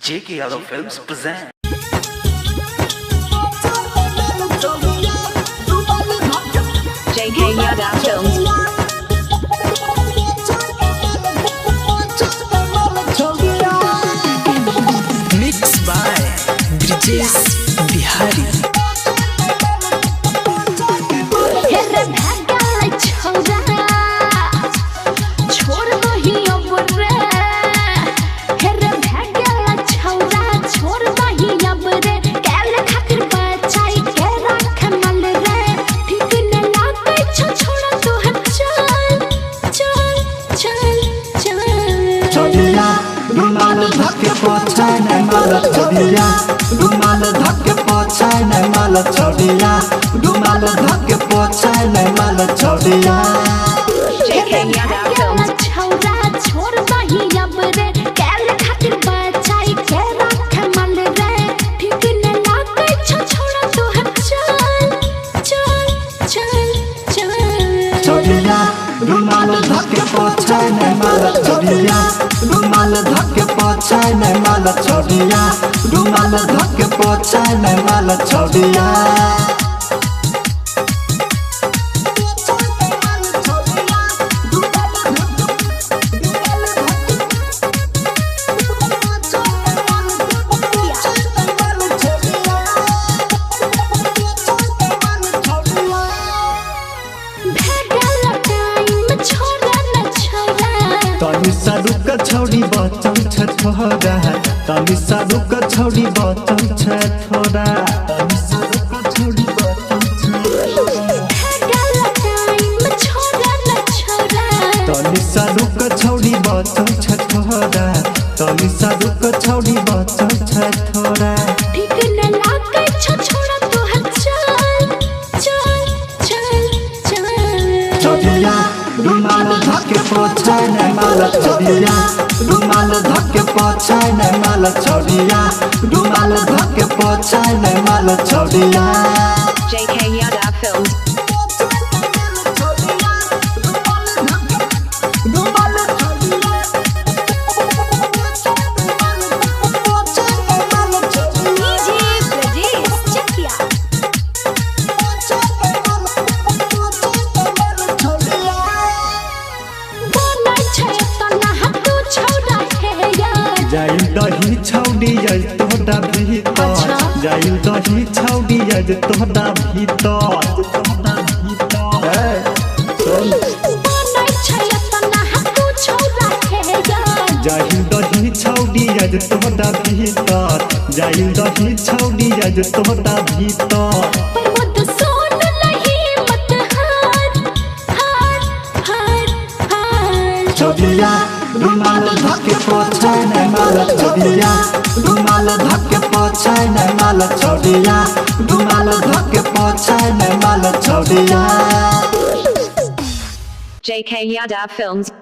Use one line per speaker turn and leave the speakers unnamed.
JK Yadav Films present.
JK Yadav Films.
Mixed by Brijesh Bihari.
रुमाल धक्के पोछाय नै माल छोड़िया रुमाल धक्के पोछाय नै माल छोड़िया रुमाल धक्के पोछाय नै माल छोड़िया
JK Yadav Films.
रुमाल धक्के पोछाय नै माल छोड़िया रुमाल धक्के पोछाय नै माल छोड़िया रुमाल धक्के पोछाय नै माल छोड़िया तनी सारुक छौड़ी बचल छ थोड़ा तनी सारुक छौड़ी बचल छ थोड़ा तनी सारुक छौड़ी बचल छ तनी सारुक छौड़ी बचल छ थोड़ा तनी सारुक छौड़ी बचल छ थोड़ा
ठीक न लागे छोड़ा तू चल चल चल चल
छोड़िया रुमाल धक्के पोछाय नै माल छोड़िया रुमाल धक्के पोछाय नै माल छोड़िया रुमाल धक्के पोछाय नै माल छोड़िया
JK Yadav Films.
जाइल दही छौड़ी आज तोहरा भीतर जाइल दही छौड़ी आज तोहरा भीतर जाइल दही छौड़ी आज तोहरा भीतर जाइल दही छौड़ी आज तोहरा भीतर छोड़िया रुमाल धक्के पोछाय नै माल छोड़िया रुमाल धक्के पोछाय नै माल छोड़िया रुमाल धक्के पोछाय नै माल छोड़िया
JK Yadav Films.